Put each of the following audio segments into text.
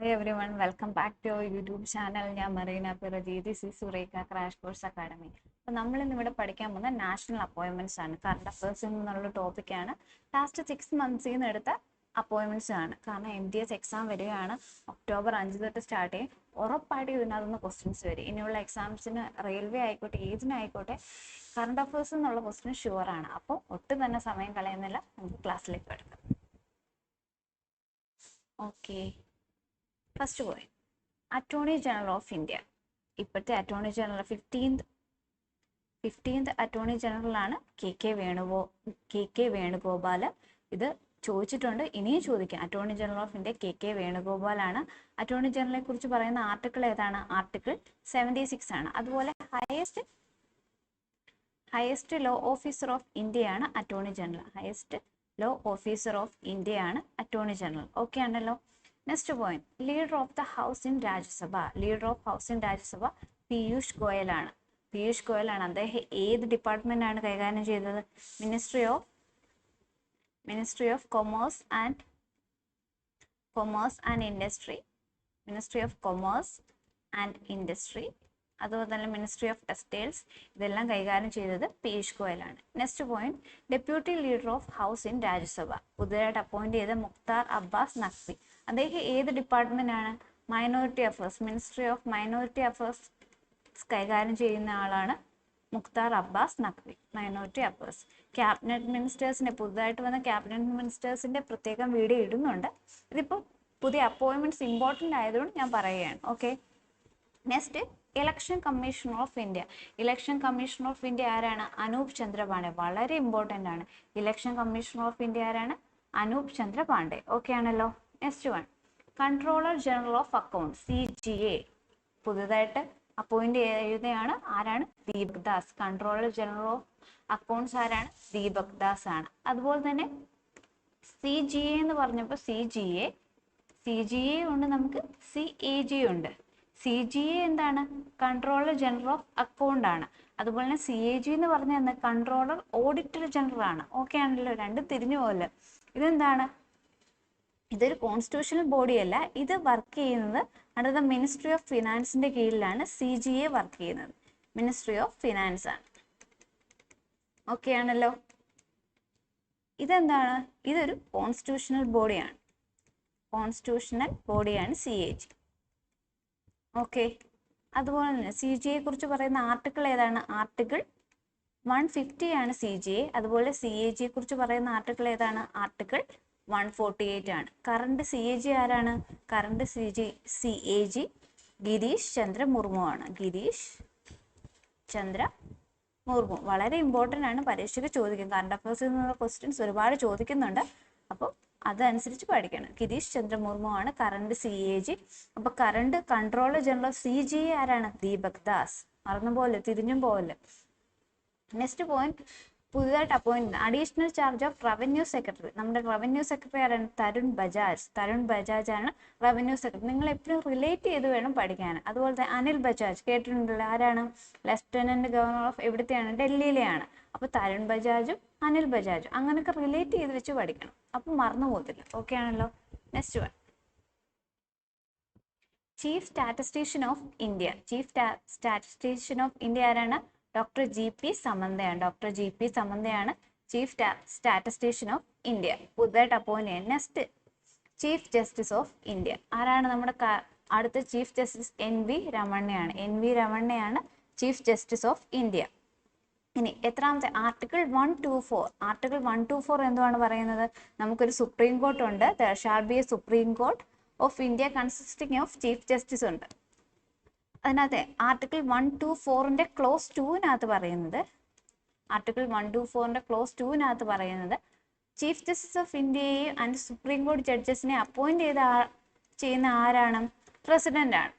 Hey everyone, welcome back to our YouTube channel. ഞാൻ മറീന പിറജി. This is Surekha crash course academy. അപ്പോൾ നമ്മൾ ഇന്ന് ഇവിടെ പഠിക്കാൻ പോകുന്ന നാഷണൽ അപ്പോയിൻമെന്റ്സ് ആണ്. കറണ്ട് അഫയേഴ്സിൽ നിന്നുള്ള ടോപ്പിക്കാണ്. ലാസ്റ്റ് 6 monthsൽ നിന്ന് എടുത്ത അപ്പോയിൻമെന്റ്സ് ആണ്. കാരണം MTS എക്സാം വരികയാണ്. ഒക്ടോബർ 5 തൊട്ട് സ്റ്റാർട്ട് ചെയ്യും. ഉറപ്പായിട്ട് ഇതിനകത്തുനിന്ന് ക്വസ്റ്റ്യൻസ് വരും. ഇനിയുള്ള എക്സാംസിന് റെയിൽവേ ആയിക്കോട്ടെ ഏതിനായിക്കോട്ടെ കറണ്ട് അഫയേഴ്സ് എന്നുള്ള ക്വസ്റ്റ്യൻ ഷുവറാണ്. അപ്പോൾ ഒട്ടും തന്നെ സമയം കളയുന്നില്ല, നമുക്ക് ക്ലാസ്സിലേക്ക് എടുക്കാം. Okay, first point, attorney general of India. ഇപ്പോഴത്തെ അറ്റോർണി ജനറൽ 15th അറ്റോർണി ജനറലാണ് കെ വേണുഗോപാൽ. ഇത് ചോദിച്ചിട്ടുണ്ട്, ഇനിയും ചോദിക്കാം. Attorney general of India K വേണുഗോപാലാണ്. അറ്റോർണി ജനറലെ കുറിച്ച് പറയുന്ന ആർട്ടിക്കിൾ ഏതാണ്? ആർട്ടിക്കിൾ 76 ആണ്. അതുപോലെ ഹയസ്റ്റ് ലോ ഓഫീസർ ഓഫ് ഇന്ത്യയാണ് attorney general. Highest law officer of ഇന്ത്യയാണ് അറ്റോർണി ജനറൽ. ഓക്കെ ആണല്ലോ. Next point, leader of the house in Rajya Sabha. Leader of house in Rajya Sabha Piyush ഗോയലാണ്. അദ്ദേഹം ഏത് ഡിപ്പാർട്ട്മെന്റ് ആണ് കൈകാര്യം ചെയ്തത്? Ministry of commerce and industry. അതുപോലെ തന്നെ മിനിസ്ട്രി ഓഫ് ടെക്സ്റ്റൈൽസ്. ഇതെല്ലാം കൈകാര്യം ചെയ്തത് പീയൂഷ് ഗോയലാണ്. Next point, deputy leader of house in Rajya Sabha പുതിയതായിട്ട് അപ്പോയിന്റ് ചെയ്ത മുക്താർ അബ്ബാസ് നഖ്വി. അദ്ദേഹം ഏത് ഡിപ്പാർട്ട്മെന്റ് ആണ്? Minority affairs. Ministry of minority affairs കൈകാര്യം ചെയ്യുന്ന ആളാണ് Mukhtar Abbas Naqvi. Minority affairs. Cabinet മിനിസ്റ്റേഴ്സിന്റെ പുതുതായിട്ട് വന്ന ക്യാബിനറ്റ് മിനിസ്റ്റേഴ്സിന്റെ പ്രത്യേകം വീഡിയോ ഇടുന്നുണ്ട്. ഇതിപ്പോൾ പുതിയ അപ്പോയിന്റ്മെന്റ്സ് ഇമ്പോർട്ടൻ്റ് ആയതുകൊണ്ട് ഞാൻ പറയുകയാണ്. Okay, next, election commission of India. Election commission of India ആരാണ്? അനൂപ് ചന്ദ്ര പാണ്ഡെ. വളരെ ഇമ്പോർട്ടൻ്റ് ആണ്. ഇലക്ഷൻ കമ്മീഷൻ ഓഫ് ഇന്ത്യ ആരാണ്? അനൂപ് ചന്ദ്ര പാണ്ഡെ. ഓക്കെ ആണല്ലോ. Next one, controller general of account CGA പുതുതായിട്ട് അപ്പോയിന്റ് ചെയ്യുന്നതാണ്. ആരാണ്? Deepak Das. Controller general of accounts ആരാണ്? ദീപക് ദാസ് ആണ്. അതുപോലെ തന്നെ CGA എന്ന് പറഞ്ഞപ്പോൾ CGA ഉണ്ട്, നമുക്ക് CAG ഉണ്ട്. CGA എന്താണ്? കൺട്രോളർ ജനറൽ ഓഫ് അക്കൗണ്ട് ആണ്. അതുപോലെ തന്നെ CAG എന്ന് പറഞ്ഞാൽ കൺട്രോളർ ഓഡിറ്റർ ജനറൽ ആണ്. ഓക്കെ ആണല്ലോ, രണ്ടും തിരിഞ്ഞു പോലെ. ഇതെന്താണ്? ഇതൊരു കോൺസ്റ്റിറ്റ്യൂഷണൽ ബോഡി അല്ല. ഇത് വർക്ക് ചെയ്യുന്നത് അണ്ടർ ദ മിനിസ്ട്രി ഓഫ് ഫിനാൻസിന്റെ കീഴിലാണ് CGA വർക്ക് ചെയ്യുന്നത്. മിനിസ്ട്രി ഓഫ് ഫിനാൻസ് ആണ്. ഓക്കെ ആണല്ലോ. ഇതെന്താണ്? ഇതൊരു കോൺസ്റ്റിറ്റ്യൂഷണൽ ബോഡിയാണ്. CAG. ഓക്കെ, അതുപോലെ തന്നെ CGA കുറിച്ച് പറയുന്ന ആർട്ടിക്കിൾ ഏതാണ്? ആർട്ടിക്കിൾ 150 ആണ് CGA. അതുപോലെ CAG കുറിച്ച് പറയുന്ന ആർട്ടിക്കിൾ ഏതാണ്? ആർട്ടിക്കിൾ 148 ആണ്. കറണ്ട് CAG ആരാണ്? കറണ്ട് CAG ഗിരീഷ് ചന്ദ്ര മുർമു ആണ്. വളരെ ഇമ്പോർട്ടൻ്റ് ആണ്, പരീക്ഷയ്ക്ക് ചോദിക്കും. കറണ്ട് അഫയേഴ്സിൽ നിന്നുള്ള ക്വസ്റ്റ്യൻസ് ഒരുപാട് ചോദിക്കുന്നുണ്ട്, അപ്പോൾ അതനുസരിച്ച് പഠിക്കണം. ഗിരീഷ് ചന്ദ്ര മുർമു ആണ് കറണ്ട് CAG. അപ്പോൾ കറണ്ട് കൺട്രോളർ ജനറൽ CGA ആരാണ്? ദീപക് ദാസ്. മറന്നു പോലെ, തിരിഞ്ഞും പോലെ. നെക്സ്റ്റ് പോയിന്റ്, പുതുതായിട്ട് appoint additional charge of revenue secretary. നമ്മുടെ റവന്യൂ സെക്രട്ടറി ആരാണ്? തരുൺ ബജാജ് ആണ് റവന്യൂ സെക്രട്ടറി. നിങ്ങൾ എപ്പോഴും റിലേറ്റ് ചെയ്ത് വേണം പഠിക്കാൻ. അതുപോലെ തന്നെ അനിൽ ബജാജ് കേട്ടിട്ടുണ്ടല്ലോ. ആരാണ്? ലെഫ്റ്റനന്റ് ഗവർണർ ഓഫ് എവിടത്തെയാണ്? ഡൽഹിയിലെയാണ്. അപ്പൊ തരുൺ ബജാജും അനിൽ ബജാജും അങ്ങനെയൊക്കെ റിലേറ്റ് ചെയ്ത് വെച്ച് പഠിക്കണം, അപ്പൊ മറന്നു പോകത്തില്ല. ഓക്കെ ആണല്ലോ. Next one, chief statistician of India. ആരാണ്? ഡോക്ടർ GP സമന്തയാണ് ചീഫ് സ്റ്റാറ്റിസ്റ്റീഷ്യൻ ഓഫ് ഇന്ത്യ. പുതുതായിട്ട് അപ്പോയിന്റ് ചെയ്യാൻ. Next, chief justice of India ആരാണ്? നമ്മുടെ അടുത്ത ചീഫ് ജസ്റ്റിസ് NV രമണ്ണയാണ് ചീഫ് ജസ്റ്റിസ് ഓഫ് ഇന്ത്യ. ഇനി എത്രാമത്തെ? ആർട്ടിക്കിൾ 124 എന്തുവാണ് പറയുന്നത്? നമുക്കൊരു സുപ്രീം കോർട്ട് ഉണ്ട്. There shall be a Supreme Court of India consisting of chief justice ഉണ്ട്. അതിനകത്ത് ആർട്ടിക്കിൾ 124ന്റെ ക്ലോസ് 2-നകത്ത് പറയുന്നത്, chief justice of ഇന്ത്യയെയും and supreme കോടതി ജഡ്ജസിനെ അപ്പോയിന്റ് ചെയ്യുന്ന ആരാണ്? പ്രസിഡന്റ് ആണ്.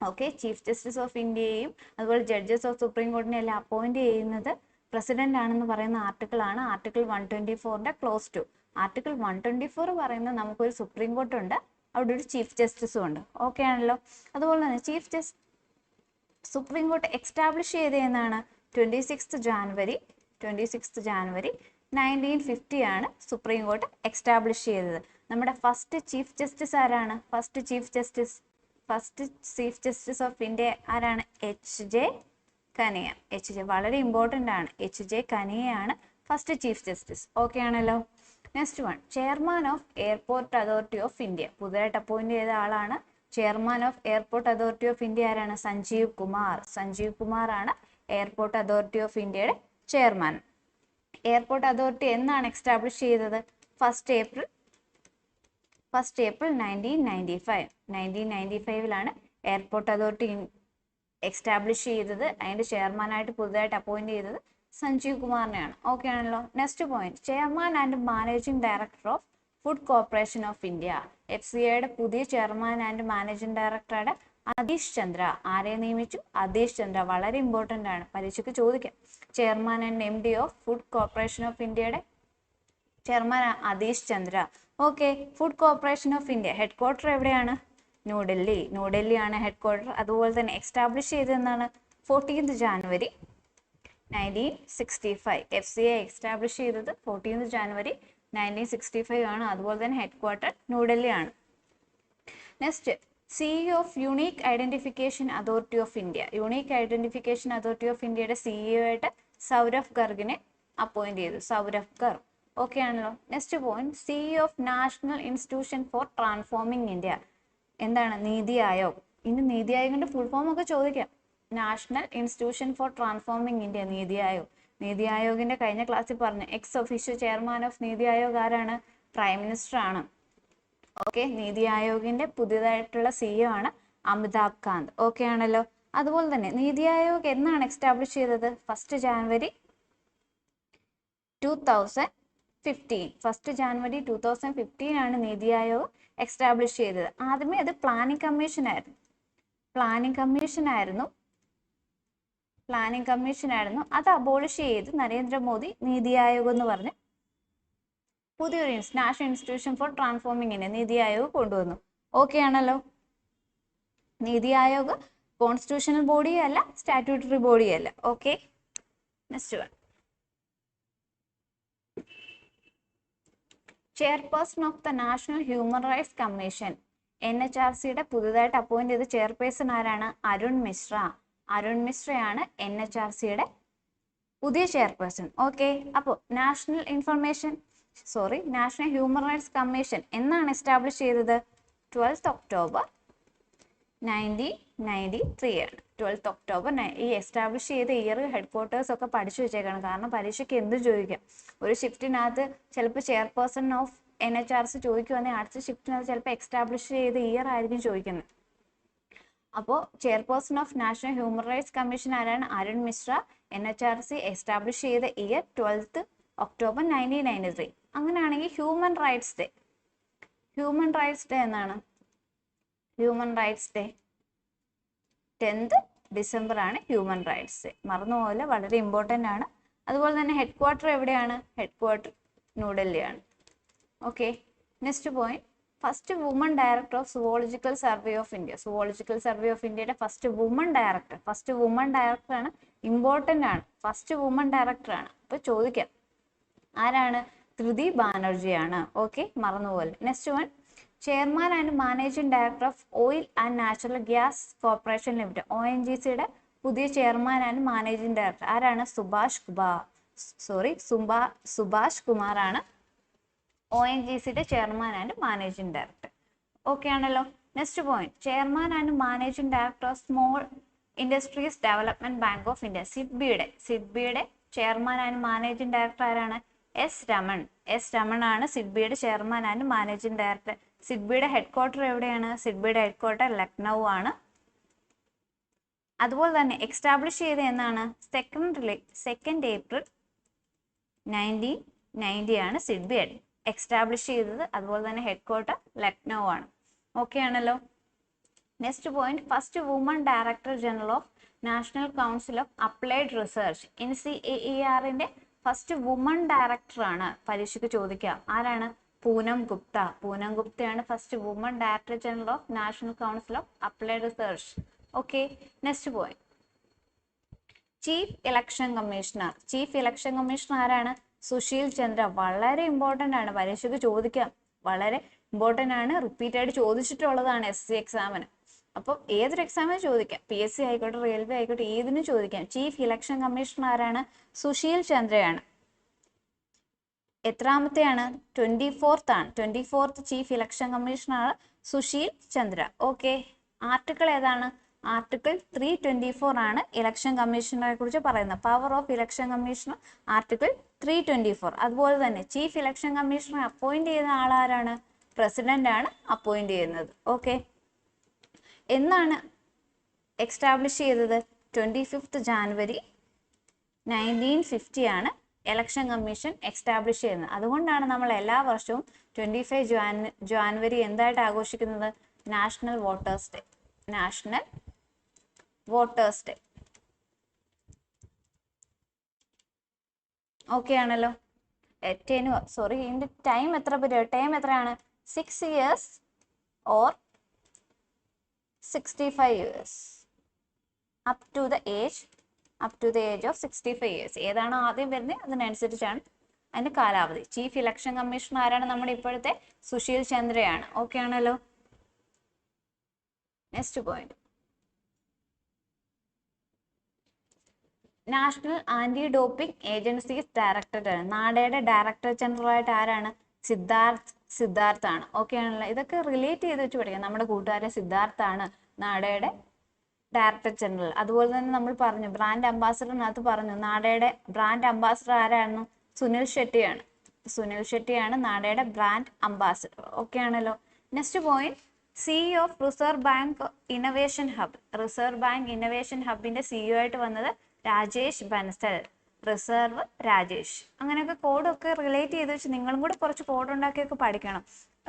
ഓക്കെ, ചീഫ് ജസ്റ്റിസ് ഓഫ് ഇന്ത്യയെയും അതുപോലെ ജഡ്ജസ് ഓഫ് സുപ്രീം കോടതിനെ എല്ലാം അപ്പോയിന്റ് ചെയ്യുന്നത് പ്രസിഡന്റ് ആണെന്ന് പറയുന്ന ആർട്ടിക്കിൾ ആണ് ആർട്ടിക്കിൾ 124ന്റെ ക്ലോസ് 2. ആർട്ടിക്കിൾ 124 പറയുന്നത് നമുക്കൊരു സുപ്രീം കോർട്ട് ഉണ്ട്, അവിടെ ഒരു ചീഫ് ജസ്റ്റിസും ഉണ്ട്. ഓക്കെ ആണല്ലോ. അതുപോലെ തന്നെ സുപ്രീം കോർട്ട് എക്സ്റ്റാബ്ലിഷ് ചെയ്ത് എന്നാണ്? 26th January 1950 ആണ് സുപ്രീം കോർട്ട് എക്സ്റ്റാബ്ലിഷ് ചെയ്തത്. നമ്മുടെ ഫസ്റ്റ് ചീഫ് ജസ്റ്റിസ് ആരാണ്? First chief justice of India ആരാണ്? HJ കനിയ. വളരെ ഇമ്പോർട്ടൻ്റ് ആണ്. HJ കനിയയാണ് ഫസ്റ്റ് ചീഫ് ജസ്റ്റിസ്. ഓക്കെ ആണല്ലോ. Next one, chairman of Airport Authority of India. പുതുതായിട്ട് അപ്പോയിന്റ് ചെയ്ത ആളാണ്. Chairman of Airport Authority of India ആരാണ്? സഞ്ജീവ് കുമാർ ആണ് എയർപോർട്ട് അതോറിറ്റി ഓഫ് ഇന്ത്യയുടെ ചെയർമാൻ. എയർപോർട്ട് അതോറിറ്റി എന്നാണ് എക്സ്റ്റാബ്ലിഷ് ചെയ്തത്? First April 1995 Airport Authority establish ചെയ്തത്. അതിന്റെ ചെയർമാനായിട്ട് പുതുതായിട്ട് അപ്പോയിന്റ് ചെയ്തത് സഞ്ജീവ് കുമാറിനെയാണ്. ഓക്കെ ആണല്ലോ. Next point, chairman and managing director of Food Corporation of India. FCIയുടെ പുതിയ ചെയർമാൻ ആൻഡ് മാനേജിംഗ് ഡയറക്ടറുടെ അതീഷ് ചന്ദ്ര. ആരെ നിയമിച്ചു? അതീഷ് ചന്ദ്ര. വളരെ ഇമ്പോർട്ടൻ്റ് ആണ്, പരീക്ഷയ്ക്ക് ചോദിക്കാം. Chairman and MD of Food Corporation of ഇന്ത്യയുടെ chairman Atish Chandra. Okay. Food Corporation of India head quarter എവിടെയാണ്? ന്യൂഡൽഹി ആണ് ഹെഡ് ക്വാർട്ടർ. അതുപോലെ തന്നെ എക്സ്റ്റാബ്ലിഷ് ചെയ്തതെന്നാണ്? 14th January 1965. FCI എക്സ്റ്റാബ്ലിഷ് ചെയ്തത് 14th January 1965 ആണ്. അതുപോലെ തന്നെ ഹെഡ് ക്വാർട്ടർ ന്യൂഡൽഹി ആണ്. Next, CEO of unique identification authority of India. Unique identification authority of ഇന്ത്യയുടെ CEO ആയിട്ട് സൗരഭ് ഗർഗിനെ അപ്പോയിന്റ് ചെയ്തു. സൗരഭ് ഗർഗ്. ഓക്കെ ആണല്ലോ. Next point, CEO of national institution for transforming India. എന്താണ്? നീതി ആയോഗ്. ഇനി നീതി ആയോഗിന്റെ ഫുൾ ഫോം ഒക്കെ ചോദിക്കാം. National institution for transforming India, NITI Aayog. നീതി ആയോഗിന്റെ കഴിഞ്ഞ ക്ലാസ്സിൽ പറഞ്ഞു ex officio chairman of NITI Aayog ആരാണ്? പ്രൈം മിനിസ്റ്റർ ആണ്. ഓക്കെ. നീതി ആയോഗിന്റെ പുതിയതായിട്ടുള്ള CEO ആണ് അമിതാഭ് കാന്ത്. ഓക്കെ ആണല്ലോ. അതുപോലെ തന്നെ നീതി ആയോഗ് എന്നാണ് എക്സ്റ്റാബ്ലിഷ് ചെയ്തത്? 1st January 2015 ആണ് നീതി ആയോഗ് എക്സ്റ്റാബ്ലിഷ് ചെയ്തത്. ആദ്യമേ അത് പ്ലാനിംഗ് കമ്മീഷൻ ആയിരുന്നു. അത് അബോളിഷ് ചെയ്ത് നരേന്ദ്രമോദി നീതി ആയോഗ് എന്ന് പറഞ്ഞ് പുതിയൊരു national institution for transforming India NITI Aayog കൊണ്ടുവന്നു. ഓക്കെ ആണല്ലോ. നീതി ആയോഗ് കോൺസ്റ്റിറ്റ്യൂഷണൽ ബോഡിയല്ല, സ്റ്റാറ്റ്യൂട്ടറി ബോഡിയല്ല. Okay. Next one, chairperson of the National Human Rights Commission. NHRCയുടെ പുതുതായിട്ട് അപ്പോയിന്റ് ചെയ്ത ചെയർപേഴ്സൺ ആരാണ്? അരുൺ മിശ്രയാണ് NHRCയുടെ പുതിയ ചെയർപേഴ്സൺ. ഓക്കെ. അപ്പോൾ നാഷണൽ ഹ്യൂമൻ റൈറ്റ്സ് കമ്മീഷൻ എന്നാണ് എസ്റ്റാബ്ലിഷ് ചെയ്തത്? 12th October 1993 ആണ്. 12th October. ഈ എസ്റ്റാബ്ലിഷ് ചെയ്ത ഇയർ, ഹെഡ് ക്വാർട്ടേഴ്സ് ഒക്കെ പഠിച്ചു വെച്ചേക്കണം. കാരണം പരീക്ഷയ്ക്ക് എന്ത് ചോദിക്കാം. ഒരു ഷിഫ്റ്റിനകത്ത് ചിലപ്പോൾ ചെയർപേഴ്സൺ ഓഫ് NHRC ചോദിക്കുവാണെങ്കിൽ അടുത്ത ഷിഫ്റ്റിനകത്ത് ചിലപ്പോൾ എസ്റ്റാബ്ലിഷ് ചെയ്ത ഇയർ ആയിരിക്കും ചോദിക്കുന്നത്. അപ്പോൾ chairperson of National Human Rights Commission ആരാണ്? അരുൺ മിശ്ര. NHRC എസ്റ്റാബ്ലിഷ് ചെയ്ത ഇയർ 12th October 1993. അങ്ങനെയാണെങ്കിൽ ഹ്യൂമൻ റൈറ്റ്സ് ഡേ എന്നാണ്? Human Rights Day 10th December ആണ് ഹ്യൂമൻ റൈറ്റ്സ് ഡേ. മറന്നുപോലെ, വളരെ ഇമ്പോർട്ടൻ്റ് ആണ്. അതുപോലെ തന്നെ ഹെഡ് ക്വാർട്ടർ എവിടെയാണ്? ഹെഡ് ക്വാർട്ടർ ന്യൂഡൽഹിയാണ്. Okay. Next point, first woman director of Zoological Survey of India. Zoological Survey of ഇന്ത്യയുടെ ഫസ്റ്റ് വുമൺ ഡയറക്ടർ ആണ്. ഇമ്പോർട്ടൻ്റ് ആണ്. ഫസ്റ്റ് വുമൺ ഡയറക്ടർ ആണ്. അപ്പോൾ ചോദിക്കാം ആരാണ്? ധൃതി ബാനർജി ആണ്. ഓക്കെ. മറന്നുപോലെ. Next one, chairman and managing director of oil and natural gas corporation limited. ONGCയുടെ പുതിയ ചെയർമാൻ ആൻഡ് മാനേജിംഗ് ഡയറക്ടർ ആരാണ്? സുഭാഷ് കുമാർ ആണ് ONGCയുടെ chairman and managing director. Okay ആണല്ലോ. Next point, chairman and managing director of small industries development bank of India. സിഡ്ബിയുടെ chairman and managing director ആരാണ്? S Raman ആണ് സിഡ്ബിയുടെ ചെയർമാൻ ആൻഡ് മാനേജിംഗ് ഡയറക്ടർ. സിഡ്ബിയുടെ head quarter എവിടെയാണ്? സിഡ്ബിയുടെ ഹെഡ് ക്വാർട്ടർ ലക്നൗ ആണ്. അതുപോലെ തന്നെ എക്സ്റ്റാബ്ലിഷ് ചെയ്ത എന്നാണ്? 2nd April 1990 ആണ് സിഡ്ബി എക്സ്റ്റാബ്ലിഷ് ചെയ്തത്. അതുപോലെ തന്നെ ഹെഡ് ക്വാർട്ടർ ലക്നൗ ആണ്. ഓക്കെ ആണല്ലോ. Next point, first woman director general of national council of applied research. NCAERന്റെ ഫസ്റ്റ് വുമൺ ഡയറക്ടർ ആണ്. പരീക്ഷയ്ക്ക് ചോദിക്കാം. ആരാണ്? പൂനം ഗുപ്തയാണ് first woman director general of national council of applied research. Okay. Next point, chief election commissioner ആരാണ്? സുശീൽ ചന്ദ്ര. വളരെ important ആണ്, പരീക്ഷയ്ക്ക് ചോദിക്കാം, വളരെ ഇമ്പോർട്ടൻ്റ് ആണ്, റിപ്പീറ്റ് ആയിട്ട് ചോദിച്ചിട്ടുള്ളതാണ് SC എക്സാമിന്. അപ്പം ഏതൊരു എക്സാമിന് ചോദിക്കാം, PSC ആയിക്കോട്ടെ, റെയിൽവേ ആയിക്കോട്ടെ, ഏതിനും ചോദിക്കാം. ചീഫ് ഇലക്ഷൻ കമ്മീഷണർ ആരാണ്? സുശീൽ ചന്ദ്രയാണ്. എത്രാമത്തെയാണ്? 24th ആണ്. 24th chief election commissioner Sushil Chandra. Okay. Article ഏതാണ്? ആർട്ടിക്കിൾ 324 ആണ് ഇലക്ഷൻ കമ്മീഷണറെ കുറിച്ച് പറയുന്നത്. Power of election commissioner article 324. അതുപോലെ തന്നെ ചീഫ് ഇലക്ഷൻ കമ്മീഷണറെ അപ്പോയിന്റ് ചെയ്യുന്ന ആളാരാണ്? പ്രസിഡന്റ് ആണ് അപ്പോയിന്റ് ചെയ്യുന്നത്. ഓക്കെ. എന്നാണ് എക്സ്റ്റാബ്ലിഷ് ചെയ്തത്? 25th ജാനുവരി 1950 ആണ് ഇലക്ഷൻ കമ്മീഷൻ എക്സ്റ്റാബ്ലിഷ് ചെയ്യുന്നത്. അതുകൊണ്ടാണ് നമ്മൾ എല്ലാ വർഷവും 25 ജാനുവരി എന്തായിട്ട് ആഘോഷിക്കുന്നത്? National voters day. National voters day. Okay ആണല്ലോ. സോറി, ഇതിന്റെ ടൈം എത്ര പീരിയഡ്? ടൈം എത്രയാണ്? 6 years or 65 years. up to the age of 65 years. ഏതാണ് ആദ്യം വരുന്നത് അതിനനുസരിച്ചാണ് അതിന്റെ കാലാവധി. ചീഫ് ഇലക്ഷൻ കമ്മീഷണർ ആരാണ്? നമ്മുടെ ഇപ്പോഴത്തെ സുശീൽ ചന്ദ്രയാണ്. ഓക്കെ ആണല്ലോ. Next point, national anti doping agencies directorate ആണ്. നാഡയുടെ ഡയറക്ടർ ജനറൽ ആയിട്ട് ആരാണ്? സിദ്ധാർത്ഥ് ആണ്. ഓക്കെ ആണല്ലോ. ഇതൊക്കെ റിലേറ്റ് ചെയ്ത് വെച്ച് പഠിക്കാം. നമ്മുടെ കൂട്ടുകാരൻ സിദ്ധാർത്ഥാണ് നാഡയുടെ ഡയറക്ടർ ജനറൽ. അതുപോലെ തന്നെ നമ്മൾ പറഞ്ഞു ബ്രാൻഡ് അംബാസഡറിനകത്ത് പറഞ്ഞു നാഡയുടെ ബ്രാൻഡ് അംബാസഡർ ആരായിരുന്നു? സുനിൽ ഷെട്ടിയാണ്. സുനിൽ ഷെട്ടിയാണ് നാഡയുടെ ബ്രാൻഡ് അംബാസഡർ. ഓക്കെ ആണല്ലോ. Next point, CEO of reserve bank innovation hub. Reserve bank innovation ഹബിന്റെ CEO ആയിട്ട് വന്നത് രാജേഷ് ബൻസൽ. റിസർവ് രാജേഷ്. അങ്ങനെയൊക്കെ കോഡൊക്കെ റിലേറ്റ് ചെയ്ത് വെച്ച് നിങ്ങളും കൂടെ കുറച്ച് കോഡ് ഉണ്ടാക്കിയൊക്കെ പഠിക്കണം.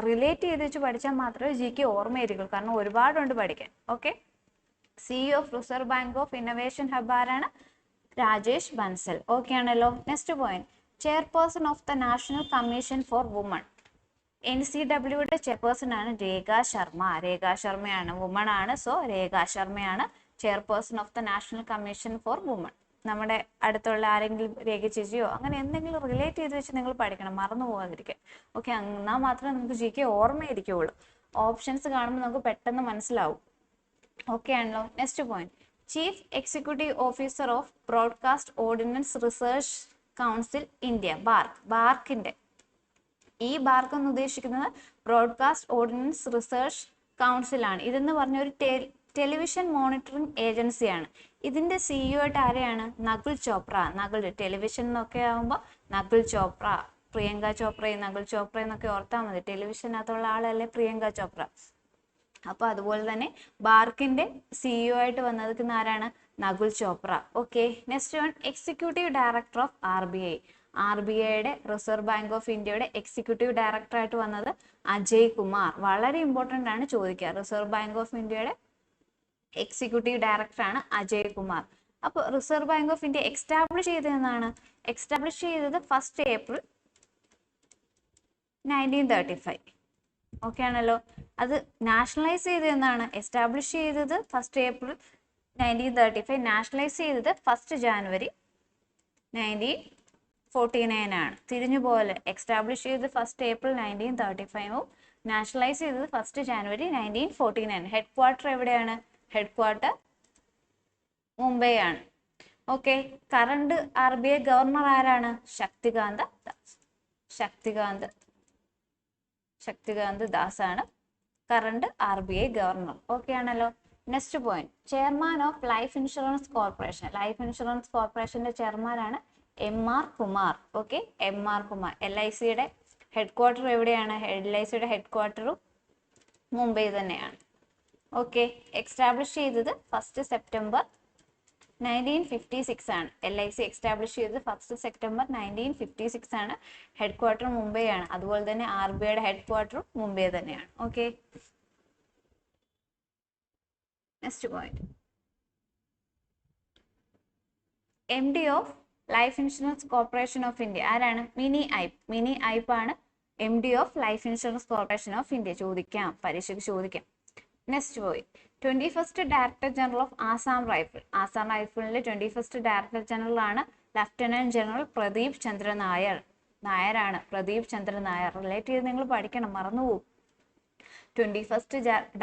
റിലേറ്റ് ചെയ്ത് വെച്ച് പഠിച്ചാൽ മാത്രമേ GK ഓർമ്മയായിരിക്കുള്ളൂ. കാരണം ഒരുപാടുണ്ട് പഠിക്കാൻ. Okay. CEO of reserve bank of innovation hub ആരാണ്? രാജേഷ് ബൻസൽ. ഓക്കെ ആണല്ലോ. Next point, chairperson of the national commission for woman. NCWയുടെ ചെയർപേഴ്സൺ ആണ് രേഖ ശർമ്മ. രേഖ ശർമ്മയാണ്, വുമൺ ആണ്. സോ രേഖ ശർമ്മയാണ് chairperson of the national commission for woman. നമ്മുടെ അടുത്തുള്ള ആരെങ്കിലും രേഖ ചേച്ചിയോ അങ്ങനെ എന്തെങ്കിലും റിലേറ്റ് ചെയ്ത് വെച്ച് നിങ്ങൾ പഠിക്കണം, മറന്നു പോകാതിരിക്കാൻ. ഓക്കെ. എന്നാൽ മാത്രമേ നമുക്ക് GK ഓർമ്മയിരിക്കുള്ളൂ. ഓപ്ഷൻസ് കാണുമ്പോൾ നമുക്ക് പെട്ടെന്ന് മനസ്സിലാവും. ഓക്കെ ആണല്ലോ. Next point, chief executive officer of broadcast audience research council India. ബാർക്കിന്റെ ഈ ബാർക്ക് എന്ന് ഉദ്ദേശിക്കുന്നത് ബ്രോഡ്കാസ്റ്റ് ഓർഡിനൻസ് റിസർച്ച് കൗൺസിൽ ആണ്. ഇതെന്ന് പറഞ്ഞ ഒരു ടെലിവിഷൻ മോണിറ്ററിംഗ് ഏജൻസിയാണ്. ഇതിന്റെ CEO ആയിട്ട് ആരെയാണ്? നകുൽ ചോപ്ര. ടെലിവിഷൻ എന്നൊക്കെ ആകുമ്പോൾ നകുൽ ചോപ്ര, പ്രിയങ്ക ചോപ്ര, നകുൽ ചോപ്ര എന്നൊക്കെ ഓർത്താൽ മതി. ടെലിവിഷനകത്തുള്ള ആളല്ലേ പ്രിയങ്ക ചോപ്ര. അപ്പൊ അതുപോലെ തന്നെ ബാർക്കിന്റെ CEO ആയിട്ട് വന്നിരിക്കുന്ന ആരാണ്? Nakul Chopra. Okay. Next one, executive director of RBI. RBIയുടെ റിസർവ് ബാങ്ക് ഓഫ് ഇന്ത്യയുടെ എക്സിക്യൂട്ടീവ് ഡയറക്ടർ ആയിട്ട് വന്നത് അജയ് കുമാർ. വളരെ ഇമ്പോർട്ടൻ്റ് ആണ്, ചോദിക്കുക. റിസർവ് ബാങ്ക് ഓഫ് ഇന്ത്യയുടെ എക്സിക്യൂട്ടീവ് ഡയറക്ടർ ആണ് അജയ് കുമാർ. അപ്പോൾ reserve bank of India establish ചെയ്തതെന്നാണ്? എക്സ്റ്റാബ്ലിഷ് ചെയ്തത് 1st April 1935. ഓക്കെ ആണല്ലോ. അത് നാഷണലൈസ് ചെയ്തത് എന്നാണ്? എസ്റ്റാബ്ലിഷ് ചെയ്തത് 1st April 1935. നാഷണലൈസ് ചെയ്തത് 1st January 1949 ആണ്. തിരിഞ്ഞുപോലെ എക്സ്റ്റാബ്ലിഷ് ചെയ്തത് 1st April 1935, നാഷണലൈസ് ചെയ്തത് 1st January 1949. ഹെഡ് ക്വാർട്ടർ എവിടെയാണ്? ഹെഡ് ക്വാർട്ടർ മുംബൈ ആണ്. ഓക്കെ. കറണ്ട് RBI ഗവർണർ ആരാണ്? ശക്തികാന്ത ദാസ് ആണ് കറണ്ട് RBI ഗവർണർ. ഓക്കെ ആണല്ലോ. Next point, chairman of life insurance corporation. Life insurance കോർപ്പറേഷന്റെ ചെയർമാനാണ് MR Kumar. Okay. MR Kumar. LICയുടെ ഹെഡ് ക്വാർട്ടർ എവിടെയാണ്? LICയുടെ ഹെഡ് ക്വാർട്ടറും മുംബൈ തന്നെയാണ്. ഓക്കെ. എക്സ്റ്റാബ്ലിഷ് ചെയ്തത് 1st September 1956 ആണ്. LIC എക്സ്റ്റാബ്ലിഷ് ചെയ്തത് 1st September 1956 ആണ്. ഹെഡ് ക്വാർട്ടർ മുംബൈ ആണ്. അതുപോലെ തന്നെ RBIയുടെ ഹെഡ് ക്വാർട്ടറും മുംബൈ തന്നെയാണ്. Okay. Next point, MD of life insurance corporation of India ആരാണ്? മിനി ഐപ്പ് ആണ് MD of life insurance corporation of India. ചോദിക്കാം, പരീക്ഷയ്ക്ക് ചോദിക്കാം. നെക്സ്റ്റ് പോയി, 21st director general of Assam rifle. Assam റൈഫിളിലെ 21st ഡയറക്ടർ ജനറൽ ആണ് ലഫ്റ്റനന്റ് ജനറൽ പ്രദീപ് ചന്ദ്ര നായർ. നായരാണ്, പ്രദീപ് ചന്ദ്ര നായർ. റിലേറ്റ് ചെയ്ത് നിങ്ങൾ പഠിക്കണം, മറന്നുപോകും. 21st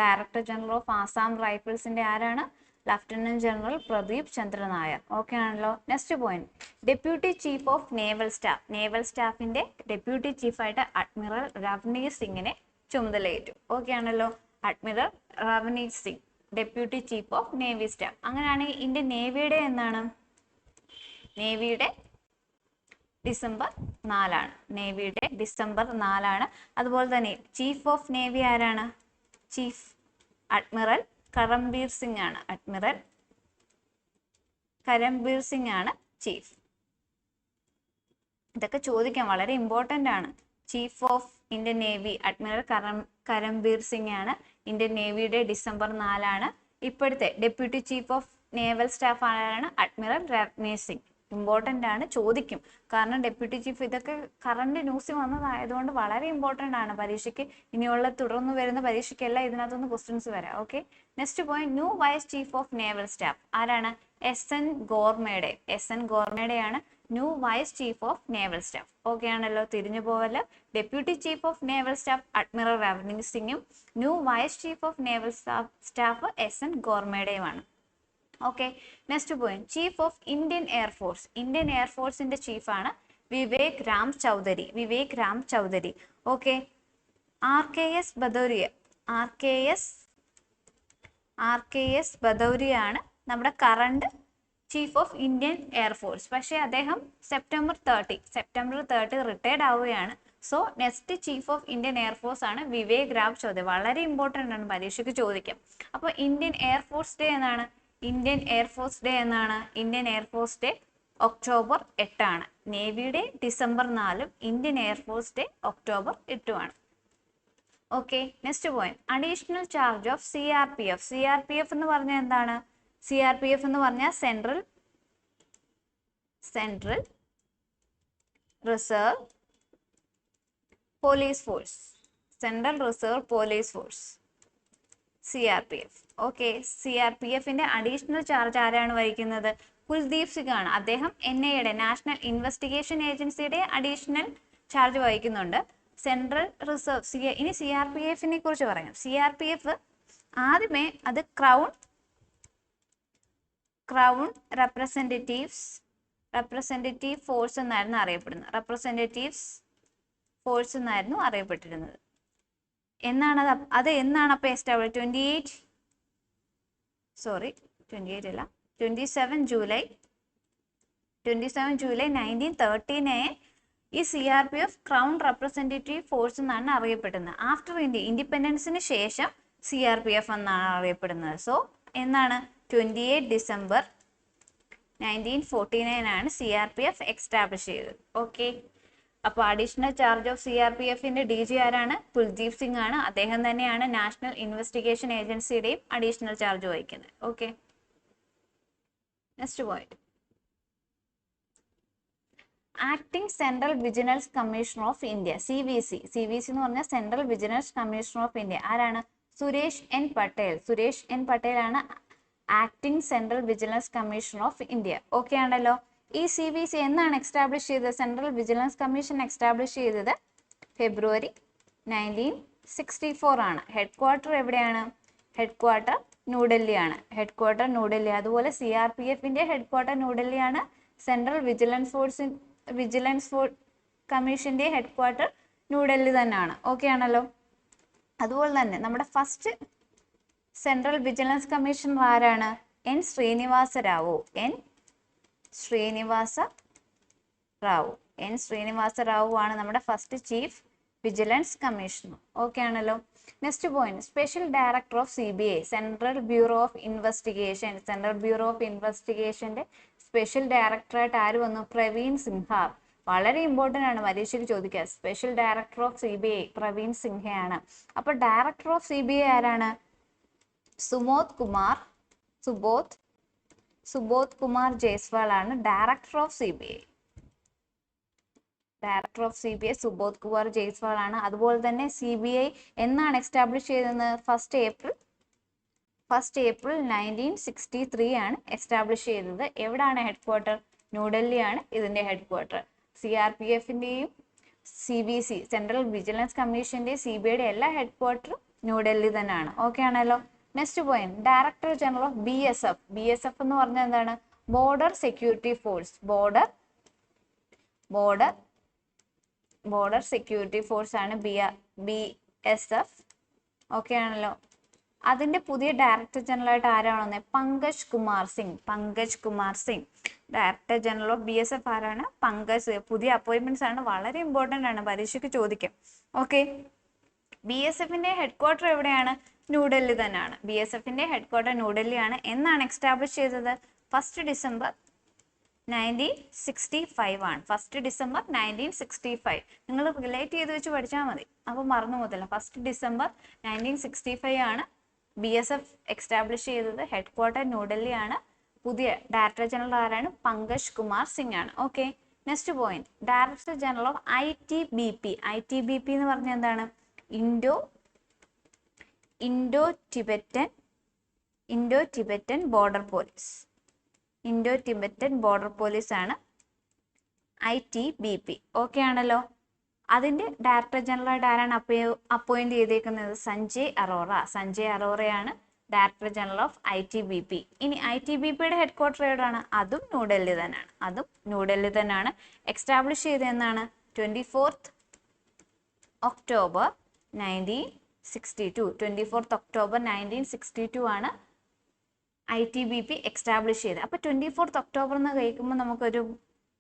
director general of Assam റൈഫിൾസിന്റെ ആരാണ്? Lieutenant general Pradeep Chandra Nair. Okay ആണല്ലോ. Next point, deputy chief of naval staff. Naval സ്റ്റാഫിന്റെ ഡെപ്യൂട്ടി ചീഫായിട്ട് അഡ്മിറൽ രവ്നീത് സിംഗിനെ ചുമതലയേറ്റു. ഓക്കെ ആണല്ലോ. Admiral Ravneet Singh, deputy chief of navy staff. അങ്ങനെയാണെങ്കിൽ ഇന്ത്യൻ നേവിയുടെ എന്നാണ്? നേവിയുടെ ഡിസംബർ 4 നേവിയുടെ ഡിസംബർ 4. അതുപോലെ തന്നെ ചീഫ് ഓഫ് നേവി ആരാണ്? ചീഫ് അഡ്മിറൽ കരംബീർ സിംഗ് ആണ്. അഡ്മിറൽ കരംബീർ സിംഗ് ആണ് ചീഫ്. ഇതൊക്കെ ചോദിക്കാം, വളരെ ഇമ്പോർട്ടൻ്റ് ആണ്. Chief of Indian navy admiral Karambir Singh ആണ്. ഇന്ത്യൻ നേവിയുടെ ഡിസംബർ 4. ഇപ്പോഴത്തെ deputy chief of naval staff ആരാണ്? അഡ്മിറൽ രവ്നീത് സിംഗ്. ഇമ്പോർട്ടൻ്റ് ആണ്, ചോദിക്കും. കാരണം ഡെപ്യൂട്ടി ചീഫ് ഇതൊക്കെ കറണ്ട് ന്യൂസിൽ വന്നതായതുകൊണ്ട് വളരെ ഇമ്പോർട്ടൻ്റ് ആണ് പരീക്ഷയ്ക്ക്. ഇനിയുള്ള തുടർന്ന് വരുന്ന പരീക്ഷയ്ക്കെല്ലാം ഇതിനകത്തുനിന്ന് ക്വസ്റ്റ്യൻസ് വരാം. Okay. Next point, new vice chief of naval staff ആരാണ്? എസ്.എൻ. ഗോർമേഡെ. എസ്.എൻ. ഗോർമേഡെയാണ് new vice chief of naval staff. Okay ആണല്ലോ, തിരിഞ്ഞു പോവല്. Deputy chief of naval staff admiral Ravneet സിംഗും new vice chief of naval staff S N. ഗോർമേഡെയുമാണ്. Okay. Next point, chief of Indian air force. Indian എയർഫോഴ്സിന്റെ ചീഫാണ് Vivek Ram Chaudhari. Vivek Ram Chaudhari. Okay. R K S. Bhadauria. R K S. ഭദൗരിയാണ് നമ്മുടെ current chief of Indian air force. പക്ഷേ അദ്ദേഹം സെപ്റ്റംബർ 30 റിട്ടയർഡ് ആവുകയാണ്. So next chief of Indian air force ആണ് വിവേക് രാം ചൗധരി. വളരെ ഇമ്പോർട്ടൻ്റ് ആണ്, പരീക്ഷയ്ക്ക് ചോദിക്കാം. അപ്പോൾ ഇന്ത്യൻ എയർഫോഴ്സ് ഡേ എന്നാണ്? ഇന്ത്യൻ എയർഫോഴ്സ് ഡേ എന്നാണ്? Indian air force day October 8. നേവിയുടെ December 4, Indian air force day October 8. Okay. Next point, additional charge of CRPF. CRPF എന്ന് പറഞ്ഞാൽ എന്താണ്? CRPF എന്ന് പറഞ്ഞാൽ central reserve police force. Central reserve police force, CRPF. Okay. CRPFന്റെ additional charge ആരാണ് വഹിക്കുന്നത്? കുൽദീപ് സിംഗ് ആണ്. അദ്ദേഹം NIA നാഷണൽ ഇൻവെസ്റ്റിഗേഷൻ ഏജൻസിയുടെ അഡീഷണൽ ചാർജ് വഹിക്കുന്നുണ്ട്. സെൻട്രൽ റിസർവ് ഇനി CRPFനെ കുറിച്ച് പറയാം. CRPF ആദ്യമേ അത് ക്രൗൺ റെപ്രസെൻറ്റേറ്റീവ് ഫോഴ്സ് എന്നായിരുന്നു അറിയപ്പെടുന്നത്. റെപ്രസെൻറ്റേറ്റീവ്സ് ഫോഴ്സ് എന്നായിരുന്നു അറിയപ്പെട്ടിരുന്നത്. എന്നാണ് അത് എന്നാണ് അപ്പോൾ എസ്റ്റാബ്ലിഷ്? 27 ജൂലൈ 1913 ഈ CRPF ക്രൗൺ റെപ്രസെൻറ്റേറ്റീവ് ഫോഴ്സ് എന്നാണ് അറിയപ്പെടുന്നത്. ആഫ്റ്റർ ഇൻഡിപെൻഡൻസിന് ശേഷം CRPF എന്നാണ് അറിയപ്പെടുന്നത്. സോ എന്നാണ്? 28 ഡിസംബർ 1949 ആണ് CRPF എസ്റ്റാബ്ലിഷ് ചെയ്തത്. ഓക്കെ. അപ്പോൾ അഡീഷണൽ ചാർജ് ഓഫ് CRPFന്റെ DG ആരാണ്? കുൽദീപ് സിംഗ് ആണ്. അദ്ദേഹം തന്നെയാണ് നാഷണൽ ഇൻവെസ്റ്റിഗേഷൻ ഏജൻസിയുടെയും അഡീഷണൽ ചാർജ് വഹിക്കുന്നത്. Okay. Next point, acting central vigilance commissioner of India. CVC എന്ന് പറഞ്ഞാൽ central vigilance commissioner of India ആരാണ്? സുരേഷ് N. പട്ടേൽ. സുരേഷ് N. പട്ടേൽ ആണ് acting central vigilance commissioner of India. Okay ആണല്ലോ. ഈ CVC എന്നാണ് എസ്റ്റാബ്ലിഷ് ചെയ്തത്? സെൻട്രൽ വിജിലൻസ് കമ്മീഷൻ എസ്റ്റാബ്ലിഷ് ചെയ്തത് ഫെബ്രുവരി 1964 ആണ്. ഹെഡ് ക്വാർട്ടർ എവിടെയാണ്? ഹെഡ് ക്വാർട്ടർ ന്യൂഡൽഹിയാണ്. അതുപോലെ CRPFന്റെ ഹെഡ് ക്വാർട്ടർ ന്യൂഡൽഹിയാണ്. സെൻട്രൽ വിജിലൻസ് കമ്മീഷന്റെ ഹെഡ് ക്വാർട്ടർ ന്യൂഡൽഹി തന്നെയാണ്. ഓക്കെ ആണല്ലോ. അതുപോലെ തന്നെ നമ്മുടെ ഫസ്റ്റ് സെൻട്രൽ വിജിലൻസ് കമ്മീഷണർ ആരാണ്? N. ശ്രീനിവാസ റാവു ആണ് നമ്മുടെ first chief vigilance commissioner. Okay ആണല്ലോ. Next point, special director of CBI. Central bureau of ഇൻവെസ്റ്റിഗേഷന്റെ സ്പെഷ്യൽ ഡയറക്ടറായിട്ട് ആര് വന്നു? പ്രവീൺ സിൻഹ. വളരെ ഇമ്പോർട്ടൻ്റ് ആണ്, പരീക്ഷയ്ക്ക് ചോദിക്കുക. Special director of CBI Praveen സിൻഹയാണ്. അപ്പോൾ ഡയറക്ടർ ഓഫ് CBI ആരാണ്? സുബോധ് കുമാർ ജയ്സ്വാൾ ആണ് director of CBI. Subodh Kumar Jaiswal ആണ്. അതുപോലെ തന്നെ CBI എന്നാണ് എസ്റ്റാബ്ലിഷ് ചെയ്തത്? ഫസ്റ്റ് ഏപ്രിൽ 1963 ആണ് എസ്റ്റാബ്ലിഷ് ചെയ്തത്. എവിടാണ് ഹെഡ് ക്വാർട്ടർ? ന്യൂഡൽഹിയാണ് ഇതിന്റെ ഹെഡ്ക്വാർട്ടർ. CRPFന്റെയും CBC സെൻട്രൽ വിജിലൻസ് കമ്മീഷന്റെ CBIയുടെ എല്ലാ ഹെഡ്ക്വാർട്ടറും ന്യൂഡൽഹി തന്നെയാണ്. ഓക്കെ ആണല്ലോ. Next point, director general of BSF. BSF എന്ന് പറഞ്ഞാൽ എന്താണ്? Border security force. Border security force ആണ് BSF. ഓക്കെ ആണല്ലോ. അതിന്റെ പുതിയ ഡയറക്ടർ ജനറൽ ആയിട്ട് ആരാണെന്ന്? Pankaj Kumar Singh. Director general of BSF ആരാണ്? പങ്കജ്. പുതിയ അപ്പോയിന്റ്മെന്റ്സ് ആണ്, വളരെ ഇമ്പോർട്ടന്റ് ആണ്, പരീക്ഷയ്ക്ക് ചോദിക്കും. ഓക്കെ. BSFന്റെ ഹെഡ്ക്വാർട്ടർ എവിടെയാണ്? ന്യൂഡൽഹി തന്നെയാണ്. BSFന്റെ ഹെഡ്ക്വാർട്ടർ ന്യൂഡൽഹിയാണ്. എന്നാണ് എസ്റ്റാബ്ലിഷ് ചെയ്തത്? 1 ഡിസംബർ 1965 ആണ്. 1 ഡിസംബർ 1965. നിങ്ങൾ റിലേറ്റ് ചെയ്ത് വെച്ച് പഠിച്ചാൽ മതി, അപ്പൊ മറന്നു പോകത്തില്ല. 1 ഡിസംബർ 1965 ആണ് BSF എസ്റ്റാബ്ലിഷ് ചെയ്തത്. ഹെഡ്ക്വാർട്ടർ ന്യൂഡൽഹി ആണ്. പുതിയ ഡയറക്ടർ ജനറൽ ആരാണ്? പങ്കജ് കുമാർ സിംഗ് ആണ്. Okay. Next point, director general of ITBP. ITBP എന്ന് പറഞ്ഞാൽ എന്താണ്? Indo Tibetan border police. Indo Tibetan border police ആണ് ITBP. ഓക്കെ ആണല്ലോ. അതിന്റെ ഡയറക്ടർ ജനറൽ ആയിട്ട് ആരാണ് അപ്പോയിന്റ് ചെയ്തേക്കുന്നത്? സഞ്ജയ് അറോറയാണ് ഡയറക്ടർ ജനറൽ ഓഫ് ITBP. ഇനി ITBPയുടെ ഹെഡ്ക്വാർട്ടർ എവിടെയാണ്? അതും ന്യൂഡൽഹി തന്നെയാണ്. എസ്റ്റാബ്ലിഷ് ചെയ്തത് എന്നാണ്? 24th ഒക്ടോബർ 1962 ആണ് ITBP എസ്റ്റാബ്ലിഷ് ചെയ്തത്. അപ്പൊ 24th ഒക്ടോബർ എന്ന് കേൾക്കുമ്പോൾ നമുക്കൊരു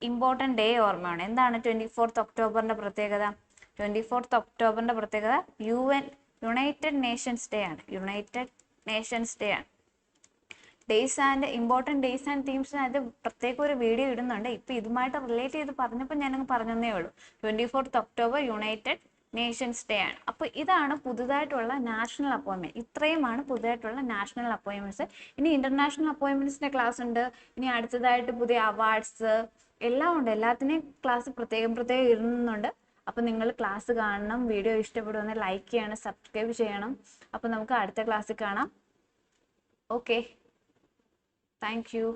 ഇമ്പോർട്ടന്റ് ഡേ ഓർമ്മയാണ്. എന്താണ് 24th ഒക്ടോബറിന്റെ പ്രത്യേകത? 24th ഒക്ടോബറിന്റെ പ്രത്യേകത യുണൈറ്റഡ് നേഷൻസ് ഡേ ആണ്. Days and important days and themes അത് പ്രത്യേക ഒരു വീഡിയോ ഇടുന്നുണ്ട്. ഇപ്പൊ ഇതുമായിട്ട് റിലേറ്റ് ചെയ്ത് പറഞ്ഞപ്പോൾ ഞാനങ്ങ് പറഞ്ഞതേ ഉള്ളൂ. 24th October United Nations day ആണ്. അപ്പൊ ഇതാണ് പുതുതായിട്ടുള്ള നാഷണൽ അപ്പോയിന്റ്മെന്റ്. ഇത്രയുമാണ് പുതുതായിട്ടുള്ള നാഷണൽ അപ്പോയിന്റ്മെന്റ്സ്. ഇനി ഇന്റർനാഷണൽ അപ്പോയിന്റ്മെന്റ്സിന്റെ ക്ലാസ് ഉണ്ട്. ഇനി അടുത്തതായിട്ട് പുതിയ അവാർഡ്സ് എല്ലാം ഉണ്ട്. എല്ലാത്തിനെയും ക്ലാസ് പ്രത്യേകം ഇടുന്നുണ്ട്. അപ്പൊ നിങ്ങൾ ക്ലാസ് കാണണം. വീഡിയോ ഇഷ്ടപ്പെടുമെന്ന് ലൈക്ക് ചെയ്യണം, സബ്സ്ക്രൈബ് ചെയ്യണം. അപ്പൊ നമുക്ക് അടുത്ത ക്ലാസ്സിൽ കാണാം. Okay, thank you.